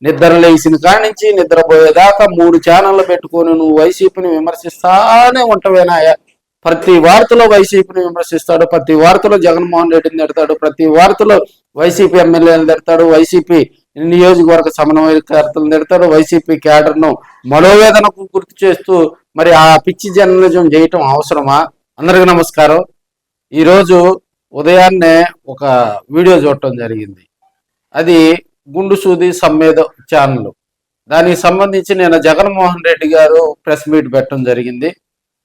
నిద్ర లేచిన కాడి నుంచి నిద్రపోయేదాకా 3 ఛానళ్ళు పెట్టుకొని నువ్వు వైసీపీని విమర్శిస్తానే ఉంటావేనాయా. ప్రతి వార్తలో వైసీపీని విమర్శిస్తాడు, ప్రతి వార్తలో జగన్మోహన్ రెడ్డిని తిడతాడు, ప్రతి వార్తలో వైసీపీ ఎమ్మెల్యేలు తిడతాడు, వైసీపీ నియోజకవర్గ సమన్వయకర్తలను తిడతాడు, వైసీపీ క్యాడర్ను మనోవేదనకు గుర్తు చేస్తూ మరి ఆ పిచ్చి జర్నలిజం చేయటం అవసరమా? అందరికీ నమస్కారం. ఈరోజు ఉదయాన్నే ఒక వీడియో చూడటం జరిగింది. అది గుండు సూది సమ్మేద ఛానల్. దానికి సంబంధించి నేను జగన్మోహన్ రెడ్డి గారు ప్రెస్ మీట్ పెట్టడం జరిగింది.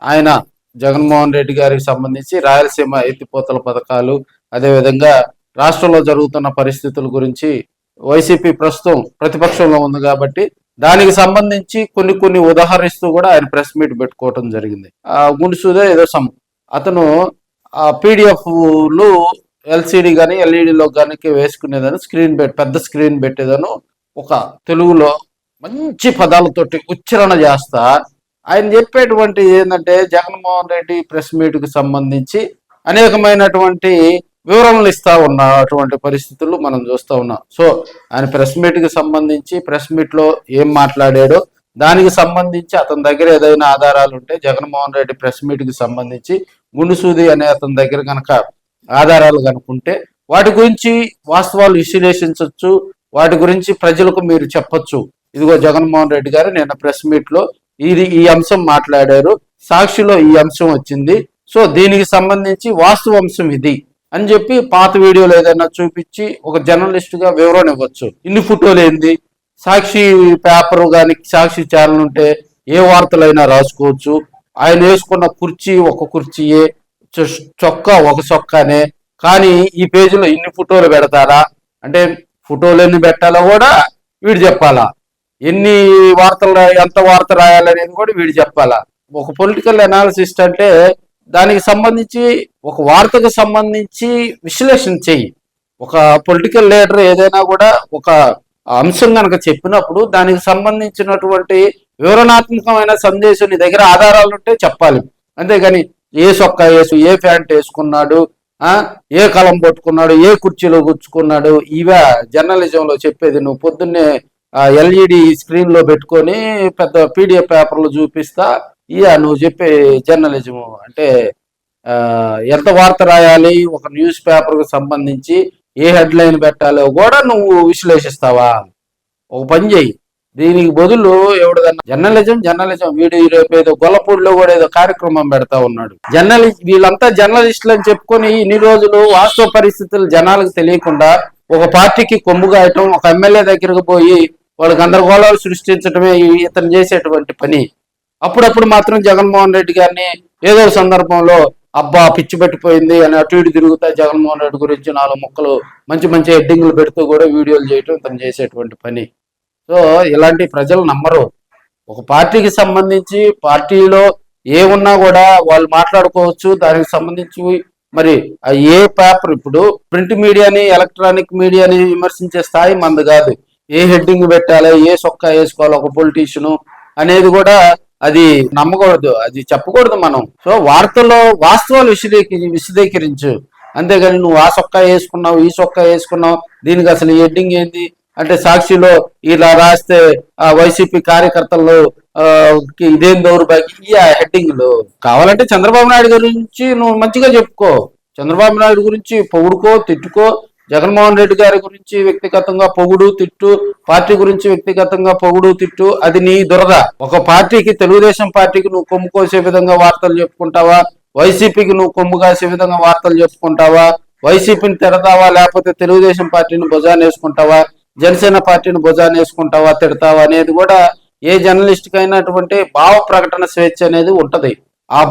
ఆయన జగన్మోహన్ రెడ్డి గారికి సంబంధించి రాయలసీమ ఎత్తిపోతల పథకాలు, అదేవిధంగా రాష్ట్రంలో జరుగుతున్న పరిస్థితుల గురించి, వైసీపీ ప్రస్తుతం ప్రతిపక్షంలో ఉంది కాబట్టి దానికి సంబంధించి కొన్ని ఉదాహరిస్తూ కూడా ఆయన ప్రెస్ మీట్ పెట్టుకోవటం జరిగింది. గుండుసూదే ఏదో అతను పీడిఎఫ్లు ఎల్సిడి కానీ ఎల్ఈడిలో కానీ వేసుకునేదాన్ని పెద్ద స్క్రీన్ పెట్టేదాను ఒక తెలుగులో మంచి పదాలతోటి ఉచ్చారణ చేస్తా ఆయన చెప్పేటువంటి ఏంటంటే జగన్మోహన్ రెడ్డి ప్రెస్ మీట్కి సంబంధించి అనేకమైనటువంటి వివరణలు ఇస్తా ఉన్నటువంటి పరిస్థితులు మనం చూస్తూ ఉన్నాం. సో ఆయన ప్రెస్ మీట్కి సంబంధించి ప్రెస్ మీట్లో ఏం మాట్లాడాడో దానికి సంబంధించి అతని దగ్గర ఏదైనా ఆధారాలు ఉంటే జగన్మోహన్ రెడ్డి ప్రెస్ మీట్కి సంబంధించి గుండుసూది అనే అతని దగ్గర కనుక ఆధారాలు కనుక్కుంటే వాటి గురించి వాస్తవాలు విశ్లేషించవచ్చు, వాటి గురించి ప్రజలకు మీరు చెప్పొచ్చు. ఇదిగో జగన్మోహన్ రెడ్డి గారు నిన్న ప్రెస్ మీట్లో ఈ అంశం మాట్లాడారు, సాక్షిలో ఈ అంశం వచ్చింది, సో దీనికి సంబంధించి వాస్తవాంశం ఇది అని చెప్పి పాత వీడియోలు ఏదైనా చూపించి ఒక జర్నలిస్టుగా వివరణ ఇవ్వచ్చు. ఇన్ని ఫోటోలు ఏంది, సాక్షి పేపర్ కానీ సాక్షి ఛానల్ ఉంటే ఏ వార్తలైనా రాసుకోవచ్చు. ఆయన వేసుకున్న కుర్చీ ఒక కుర్చీయే, చొక్కా ఒక చొక్కానే, కానీ ఈ పేజీలో ఇన్ని ఫోటోలు పెడతారా అంటే ఫోటోలు ఎన్ని పెట్టాలో కూడా వీడు చెప్పాలా, ఎన్ని వార్తలు ఎంత వార్త రాయాలనేది కూడా వీడు చెప్పాలా. ఒక పొలిటికల్ అనాలిసిస్ట్ అంటే దానికి సంబంధించి ఒక వార్తకు సంబంధించి విశ్లేషణ చెయ్యి. ఒక పొలిటికల్ లీడర్ ఏదైనా కూడా ఒక అంశం కనుక చెప్పినప్పుడు దానికి సంబంధించినటువంటి వివరణాత్మకమైన సందేశం నీ దగ్గర ఆధారాలు ఉంటే చెప్పాలి. అంతేగాని ఏ సొక్కా వేసు, ఏ ప్యాంట్ వేసుకున్నాడు, ఏ కలం పట్టుకున్నాడు, ఏ కుర్చీలో కూర్చుకున్నాడు, ఇవే జర్నలిజంలో చెప్పేది. నువ్వు పొద్దున్నే ఎల్ఈడి స్క్రీన్ లో పెట్టుకొని పెద్ద పీడిఎఫ్ పేపర్లు చూపిస్తా నువ్వు చెప్పే జర్నలిజం అంటే ఎంత వార్త రాయాలి, ఒక న్యూస్ పేపర్కు సంబంధించి ఏ హెడ్లైన్ పెట్టాలో కూడా నువ్వు విశ్లేషిస్తావా? ఒక పని చేయి, దీనికి బదులు ఎవడదన్నా జర్నలిజం వీడు రేపు ఏదో గొల్లపూడిలో కూడా ఏదో కార్యక్రమం పెడతా ఉన్నాడు. వీళ్ళంతా జర్నలిస్టులు అని చెప్పుకొని ఇన్ని రోజులు వాస్తవ పరిస్థితులు జనాలకు తెలియకుండా ఒక పార్టీకి కొమ్ము గాయటం, ఒక ఎమ్మెల్యే దగ్గరకు పోయి వాళ్ళు గందరగోళాలు సృష్టించడమే ఇతను చేసేటువంటి పని. అప్పుడప్పుడు మాత్రం జగన్మోహన్ రెడ్డి గారిని ఏదో సందర్భంలో అబ్బా పిచ్చి పెట్టిపోయింది అని అటు ఇటు తిరుగుతా జగన్మోహన్ రెడ్డి గురించి 4 ముక్కలు మంచి హెడ్డింగ్లు పెడుతూ కూడా వీడియోలు చేయటం ఇతను చేసేటువంటి పని. సో ఇలాంటి ప్రజలు నమ్మరు. ఒక పార్టీకి సంబంధించి పార్టీలో ఏమున్నా కూడా వాళ్ళు మాట్లాడుకోవచ్చు. దానికి సంబంధించి మరి ఏ పేపర్, ఇప్పుడు ప్రింట్ మీడియాని ఎలక్ట్రానిక్ మీడియాని విమర్శించే స్థాయి మంది కాదు. ఏ హెడ్డింగ్ పెట్టాలి, ఏ సొక్కా వేసుకోవాలి ఒక పొలిటీషియను అనేది కూడా అది నమ్మకూడదు, అది చెప్పకూడదు మనం. సో వార్తల్లో వాస్తవాలు విశదీకరించు, అంతేగాని నువ్వు ఆ సొక్కా వేసుకున్నావు, ఈ సొక్కా వేసుకున్నావు, దీనికి అసలు హెడ్డింగ్ ఏంది అంటే సాక్షిలో ఇలా రాస్తే వైసీపీ కార్యకర్తలు ఇదేం దౌర్భాగ్య హెడ్డింగ్లు. కావాలంటే చంద్రబాబు నాయుడు గురించి నువ్వు మంచిగా చెప్పుకో, చంద్రబాబు నాయుడు గురించి పొగుడుకో, తిట్టుకో, జగన్మోహన్ రెడ్డి గారి గురించి వ్యక్తిగతంగా పొగుడు తిట్టు, పార్టీ గురించి వ్యక్తిగతంగా పొగుడు తిట్టు, అది నీ దురద. ఒక పార్టీకి, తెలుగుదేశం పార్టీకి నువ్వు కొమ్ము కోసే విధంగా వార్తలు చెప్పుకుంటావా, వైసీపీకి నువ్వు కొమ్ము కాసే విధంగా వార్తలు చెప్పుకుంటావా, వైసీపీని తిడతావా, లేకపోతే తెలుగుదేశం పార్టీని భుజాన్ని వేసుకుంటావా, జనసేన పార్టీని భుజాన్ని వేసుకుంటావా, తిడతావా అనేది కూడా ఏ జర్నలిస్ట్కి అయినటువంటి భావ ప్రకటన స్వేచ్ఛ అనేది ఉంటది. ఆ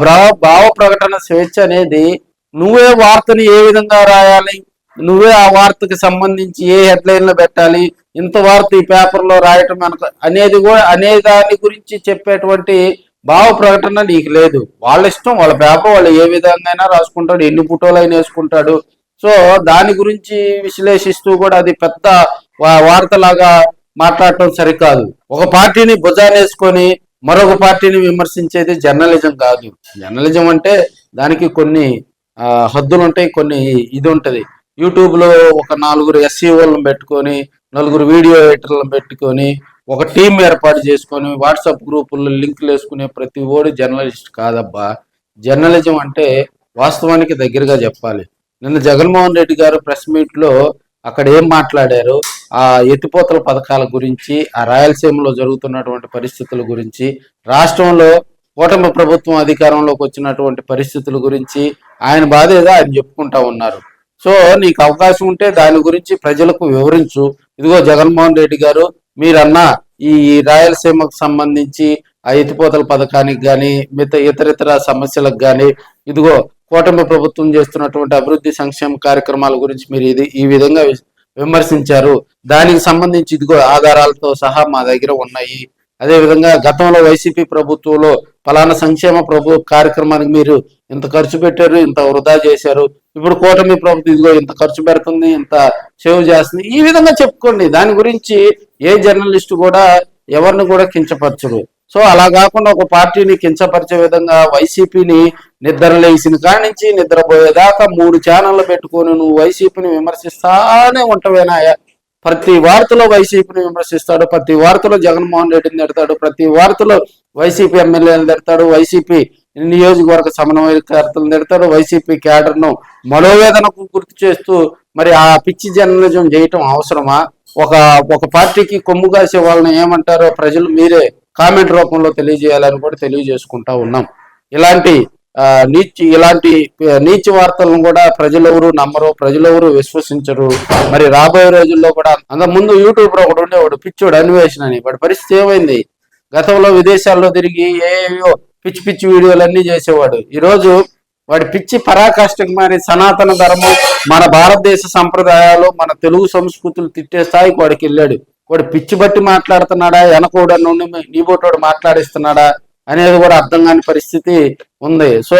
భావ ప్రకటన స్వేచ్ఛ అనేది నువ్వే వార్తని ఏ విధంగా రాయాలి, నువ్వే ఆ వార్తకి సంబంధించి ఏ హెడ్లైన్లు పెట్టాలి, ఇంత వార్త ఈ పేపర్లో రాయటం అనేది కూడా అనే దాని గురించి చెప్పేటువంటి భావ ప్రకటన నీకు లేదు. వాళ్ళ ఇష్టం, వాళ్ళ పేపర్ వాళ్ళు ఏ విధంగా అయినా రాసుకుంటాడు, ఎన్ని ఫోటోలు అయినా వేసుకుంటాడు. సో దాని గురించి విశ్లేషిస్తూ కూడా అది పెద్ద వార్తలాగా మాట్లాడటం సరికాదు. ఒక పార్టీని భుజానేసుకొని మరొక పార్టీని విమర్శించేది జర్నలిజం కాదు. జర్నలిజం అంటే దానికి కొన్ని హద్దులు ఉంటాయి, కొన్ని ఇది ఉంటది. యూట్యూబ్ లో ఒక 4 SEOలను పెట్టుకొని నలుగురు వీడియో ఎడిటర్లను పెట్టుకొని ఒక టీం ఏర్పాటు చేసుకొని వాట్సాప్ గ్రూపుల్లో లింకులు వేసుకునే ప్రతి ఓడి జర్నలిస్ట్ కాదబ్బా. జర్నలిజం అంటే వాస్తవానికి దగ్గరగా చెప్పాలి. నిన్న జగన్మోహన్ రెడ్డి గారు ప్రెస్ మీట్లో అక్కడ ఏం మాట్లాడారు, ఆ ఎత్తిపోతల పథకాల గురించి, ఆ రాయలసీమలో జరుగుతున్నటువంటి పరిస్థితుల గురించి, రాష్ట్రంలో కూటమి ప్రభుత్వం అధికారంలోకి వచ్చినటువంటి పరిస్థితుల గురించి ఆయన బాధ ఏదో ఆయన చెప్పుకుంటా ఉన్నారు. సో నీకు అవకాశం ఉంటే దాని గురించి ప్రజలకు వివరించు. ఇదిగో జగన్మోహన్ రెడ్డి గారు, మీరన్నా ఈ రాయలసీమకు సంబంధించి ఆ ఎత్తిపోతల పథకానికి కానీ మిగతా ఇతరితర సమస్యలకు కానీ, ఇదిగో కూటమి ప్రభుత్వం చేస్తున్నటువంటి అభివృద్ధి సంక్షేమ కార్యక్రమాల గురించి మీరు ఈ విధంగా విమర్శించారు. దానికి సంబంధించి ఇదిగో ఆధారాలతో సహా మా దగ్గర ఉన్నాయి. అదేవిధంగా గతంలో వైసీపీ ప్రభుత్వంలో ఫలానా సంక్షేమ కార్యక్రమానికి మీరు ఇంత ఖర్చు పెట్టారు, ఇంత వృధా చేశారు. ఇప్పుడు కూటమి ప్రభుత్వం ఇదిగో ఇంత ఖర్చు పెడుతుంది, ఇంత సేవ్ చేస్తుంది. ఈ విధంగా చెప్పుకోండి. దాని గురించి ఏ జర్నలిస్టు కూడా ఎవరిని కూడా కించపరచరు. సో అలా కాకుండా ఒక పార్టీని కించపరిచే విధంగా వైసీపీని నిద్రలేసిన కాడి నుంచి నిద్రపోయేదాకా 3 ఛానళ్ళు పెట్టుకొని నువ్వు వైసీపీని విమర్శిస్తానే ఉంటావేనాయా. ప్రతి వార్తలో వైసీపీని విమర్శిస్తాడు, ప్రతి వార్తలో జగన్మోహన్ రెడ్డిని తిడతాడు, ప్రతి వార్తలో వైసీపీ ఎమ్మెల్యేలు తిడతాడు, వైసీపీ నియోజకవర్గ సమన్వయకర్తలను తిడతాడు, వైసీపీ క్యాడర్ను మనోవేదనకు గుర్తు చేస్తూ మరి ఆ పిచ్చి జర్నలిజం చేయటం అవసరమా? ఒక పార్టీకి కొమ్ము కాసే వాళ్ళని ఏమంటారో ప్రజలు మీరే కామెంట్ రూపంలో తెలియజేయాలని కూడా తెలియజేసుకుంటా ఉన్నాం. ఇలాంటి నీచ వార్తలను కూడా ప్రజలెవరు నమ్మరు, ప్రజలెవరు విశ్వసించరు. మరి రాబోయే రోజుల్లో కూడా ముందు యూట్యూబ్ లో ఒకడు ఉండేవాడు పిచ్చోడు అన్వేషణ అని. వాడి పరిస్థితి ఏమైంది? గతంలో విదేశాల్లో తిరిగి ఏవో పిచ్చి పిచ్చి వీడియోలన్నీ చేసేవాడు. ఈరోజు వాడి పిచ్చి పరాకాష్ఠకి మారి సనాతన ధర్మం, మన భారతదేశ సంప్రదాయాలు, మన తెలుగు సంస్కృతులు తిట్టే స్థాయికి వాడికి వెళ్ళాడు. వాడు పిచ్చి బట్టి మాట్లాడుతున్నాడా, వెనకోడ నుండి నీబోటోడు మాట్లాడిస్తున్నాడా అనేది కూడా అర్థం కాని పరిస్థితి ఉంది. సో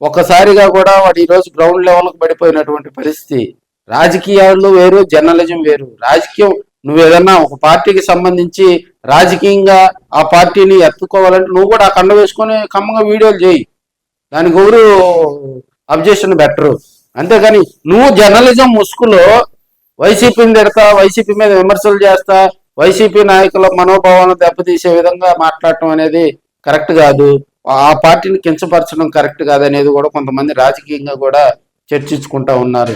ఒక్కసారిగా కూడా వాడు ఈరోజు గ్రౌండ్ లెవెల్కి పడిపోయినటువంటి పరిస్థితి. రాజకీయాలు వేరు, జర్నలిజం వేరు. రాజకీయం నువ్వు ఏదన్నా ఒక పార్టీకి సంబంధించి రాజకీయంగా ఆ పార్టీని ఎత్తుకోవాలంటే నువ్వు కూడా ఆ కండ వేసుకొని కమ్మగా వీడియోలు చేయి, దానికి ఎవరు అబ్జెక్షన్ బెటరు. అంతేగాని నువ్వు జర్నలిజం ముసుగులో వైసీపీని తిడతా, వైసీపీ మీద విమర్శలు చేస్తా, వైసీపీ నాయకుల మనోభావాలను దెబ్బతీసే విధంగా మాట్లాడటం అనేది కరెక్ట్ కాదు. ఆ పార్టీని కించపరచడం కరెక్ట్ కాదు అనేది కూడా కొంతమంది రాజకీయంగా కూడా చర్చించుకుంటా ఉన్నారు.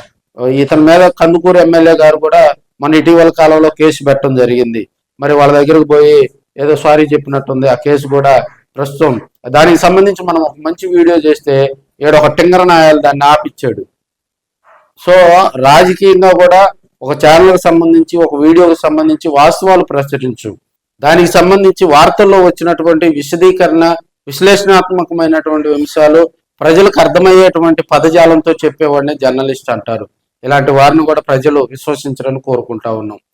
ఇతని మీద కందుకూరు ఎమ్మెల్యే గారు కూడా మన ఇటీవల కాలంలో కేసు పెట్టడం జరిగింది. మరి వాళ్ళ దగ్గరకు పోయి ఏదో సారీ చెప్పినట్టుంది. ఆ కేసు కూడా ప్రస్తుతం దానికి సంబంధించి మనం ఒక మంచి వీడియో చేస్తే ఒక టింగర నాయాలు దాన్ని ఆపిచ్చాడు. సో రాజకీయంగా కూడా ఒక ఛానల్కి సంబంధించి ఒక వీడియోకి సంబంధించి వాస్తవాలు ప్రచురించు. దానికి సంబంధించి వార్తల్లో వచ్చినటువంటి విశదీకరణ, విశ్లేషణాత్మకమైనటువంటి అంశాలు ప్రజలకు అర్థమయ్యేటువంటి పదజాలంతో చెప్పేవాడిని జర్నలిస్ట్ అంటారు. ఇలాంటి వారిని కూడా ప్రజలు విశ్వసించాలని కోరుకుంటా ఉన్నాం.